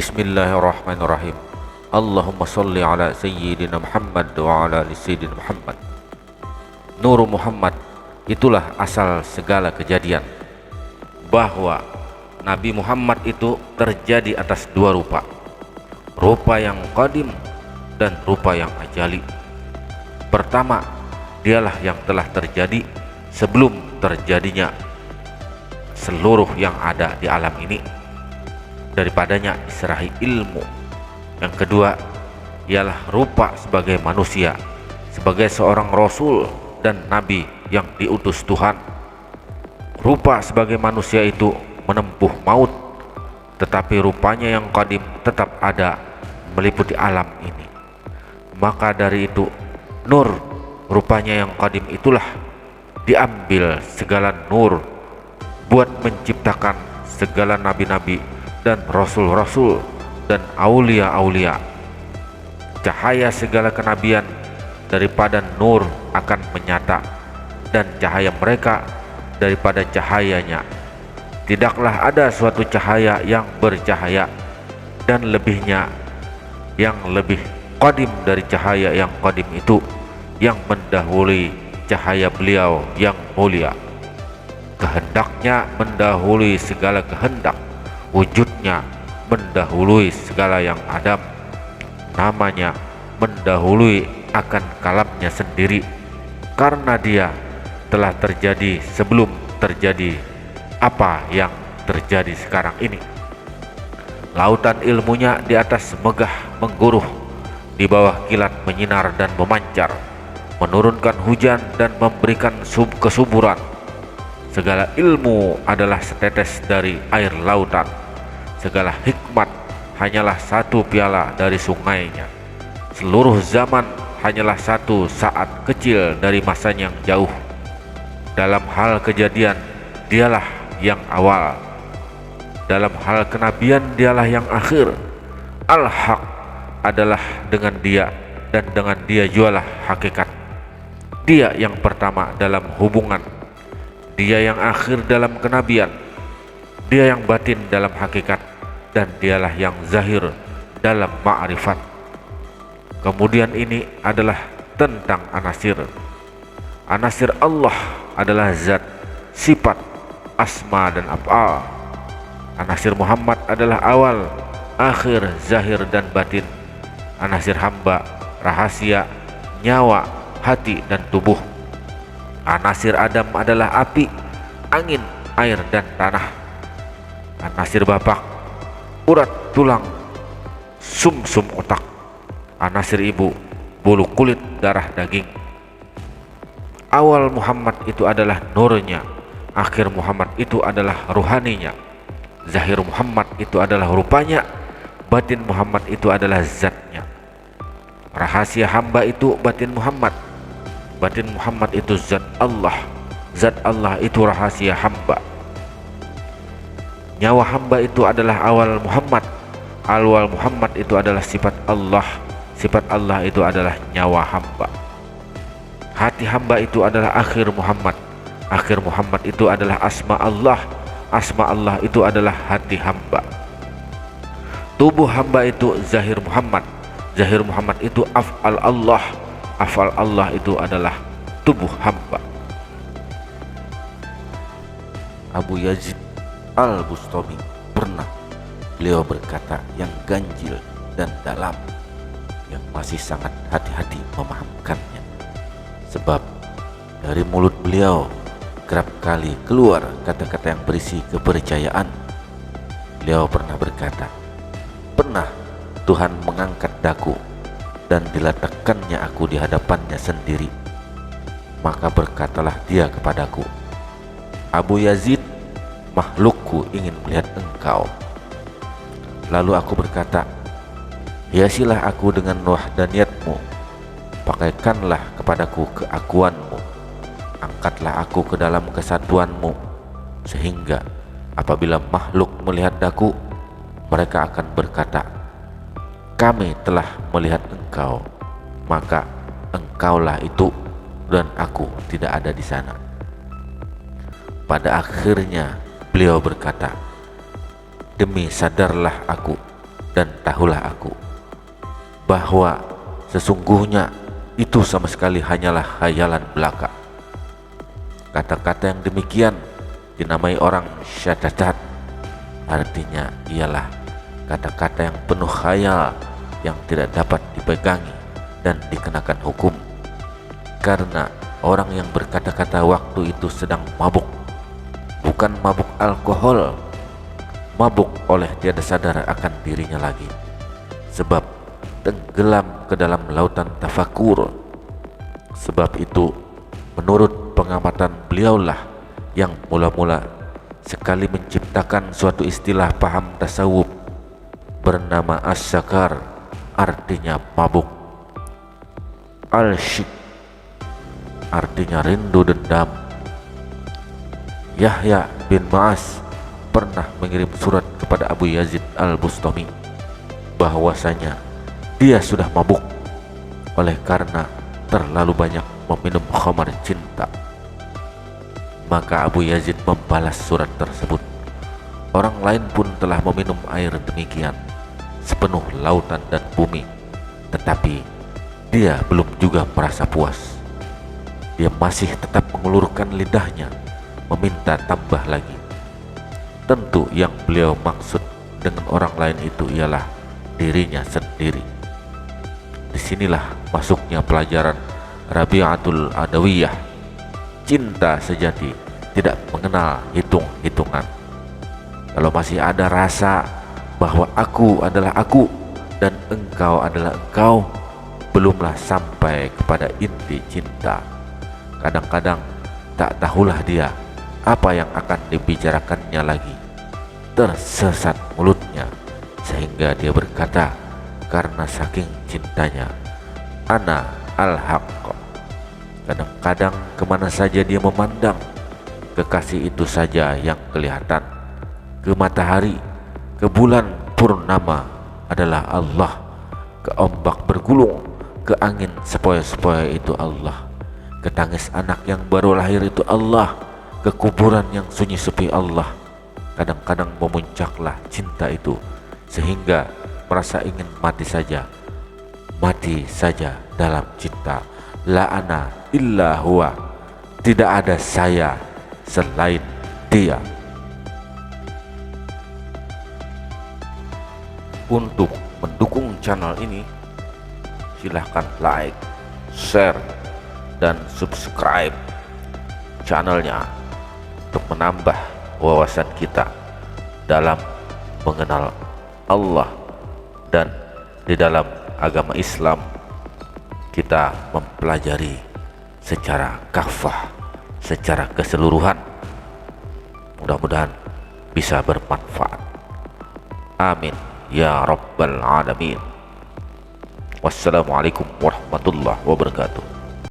Bismillahirrahmanirrahim. Allahumma salli ala Sayyidina Muhammad wa ala ali Sayyidina Muhammad. Nur Muhammad, itulah asal segala kejadian. Bahwa Nabi Muhammad itu terjadi atas dua rupa. Rupa yang qadim dan rupa yang ajali. Pertama, dialah yang telah terjadi sebelum terjadinya seluruh yang ada di alam ini. Daripadanya diserahi ilmu. Yang kedua, ialah rupa sebagai manusia, sebagai seorang rasul dan nabi yang diutus Tuhan. Rupa sebagai manusia itu menempuh maut, tetapi rupanya yang qadim tetap ada meliputi alam ini. Maka dari itu, nur rupanya yang qadim itulah diambil segala nur buat menciptakan segala nabi-nabi dan rasul-rasul dan aulia-aulia. Cahaya segala kenabian daripada nur akan menyata, dan cahaya mereka daripada cahayanya. Tidaklah ada suatu cahaya yang bercahaya dan lebihnya yang lebih qadim dari cahaya yang qadim itu, yang mendahului cahaya beliau yang mulia. Kehendaknya mendahului segala kehendak, wujudnya mendahului segala yang adam, namanya mendahului akan kalamnya sendiri, karena dia telah terjadi sebelum terjadi apa yang terjadi sekarang ini. Lautan ilmunya di atas megah mengguruh, di bawah kilat menyinar dan memancar, menurunkan hujan dan memberikan kesuburan. Segala ilmu adalah setetes dari air lautan. Segala hikmat hanyalah satu piala dari sungainya. Seluruh zaman hanyalah satu saat kecil dari masanya yang jauh. Dalam hal kejadian, dialah yang awal. Dalam hal kenabian, dialah yang akhir. Al-Haq adalah dengan dia, dan dengan dia jualah hakikat. Dia yang pertama dalam hubungan, dia yang akhir dalam kenabian, dia yang batin dalam hakikat, dan dialah yang zahir dalam ma'rifat. Kemudian ini adalah tentang anasir. Anasir Allah adalah zat, sifat, asma dan af'al. Anasir Muhammad adalah awal, akhir, zahir dan batin. Anasir hamba, rahasia, nyawa, hati dan tubuh. Anasir Adam adalah api, angin, air dan tanah. Anasir bapak, urat tulang, sumsum otak. Anasir ibu, bulu kulit, darah daging. Awal Muhammad itu adalah nurnya, akhir Muhammad itu adalah ruhaninya, zahir Muhammad itu adalah rupanya, batin Muhammad itu adalah zatnya. Rahasia hamba itu batin Muhammad, batin Muhammad itu zat Allah itu rahasia hamba. Nyawa hamba itu adalah awal Muhammad, awal Muhammad itu adalah sifat Allah itu adalah nyawa hamba. Hati hamba itu adalah akhir Muhammad itu adalah asma Allah itu adalah hati hamba. Tubuh hamba itu zahir Muhammad itu af'al Allah itu adalah tubuh hamba. Abu Yazid Al-Bustami pernah beliau berkata yang ganjil dan dalam, yang masih sangat hati-hati memahamkannya, sebab dari mulut beliau kerap kali keluar kata-kata yang berisi kepercayaan. Beliau pernah berkata, pernah Tuhan mengangkat daku dan diletakkannya aku di hadapannya sendiri. Maka berkatalah dia kepadaku, Abu Yazid, makhlukku ingin melihat engkau. Lalu aku berkata, hiasilah aku dengan wahdaniyatmu, pakaikanlah kepadaku keakuanmu, angkatlah aku ke dalam kesatuanmu, sehingga apabila makhluk melihat daku, mereka akan berkata, kami telah melihat engkau, maka engkaulah itu dan aku tidak ada di sana. Pada akhirnya beliau berkata, demi sadarlah aku dan tahulah aku bahwa sesungguhnya itu sama sekali hanyalah khayalan belaka. Kata-kata yang demikian dinamai orang syadadat, artinya ialah kata-kata yang penuh khayal yang tidak dapat dipegangi dan dikenakan hukum, karena orang yang berkata-kata waktu itu sedang mabuk, bukan mabuk alkohol, mabuk oleh tiada sadar akan dirinya lagi, sebab tenggelam ke dalam lautan tafakur. Sebab itu menurut pengamatan beliaulah yang mula-mula sekali menciptakan suatu istilah paham tasawuf bernama as-sakar, artinya mabuk, al-syik artinya rindu dendam. Yahya bin Ma'as pernah mengirim surat kepada Abu Yazid al-Bustami bahwasanya dia sudah mabuk oleh karena terlalu banyak meminum khamar cinta. Maka Abu Yazid membalas surat tersebut, orang lain pun telah meminum air demikian sepenuh lautan dan bumi, tetapi dia belum juga merasa puas. Dia masih tetap mengulurkan lidahnya meminta tambah lagi. Tentu yang beliau maksud dengan orang lain itu ialah dirinya sendiri. Disinilah masuknya pelajaran Rabi'atul Adawiyah. Cinta sejati tidak mengenal hitung-hitungan. Kalau masih ada rasa bahwa aku adalah aku dan engkau adalah engkau, belumlah sampai kepada inti cinta. Kadang-kadang tak tahulah dia apa yang akan dibicarakannya lagi. Tersesat mulutnya sehingga dia berkata karena saking cintanya, ana al-haq. Kadang-kadang kemana saja dia memandang, kekasih itu saja yang kelihatan. Ke matahari, ke bulan purnama adalah Allah, ke ombak bergulung, ke angin sepoi-sepoi itu Allah, ke tangis anak yang baru lahir itu Allah, ke kuburan yang sunyi sepi Allah. Kadang-kadang memuncaklah cinta itu sehingga merasa ingin mati saja dalam cinta. La ana illa huwa, tidak ada saya selain dia. Untuk mendukung channel ini, silahkan like, share, dan subscribe channelnya untuk menambah wawasan kita dalam mengenal Allah, dan di dalam agama Islam kita mempelajari secara kafah, secara keseluruhan. Mudah-mudahan bisa bermanfaat. Amin ya rabbal alamin. Wassalamualaikum warahmatullahi wabarakatuh.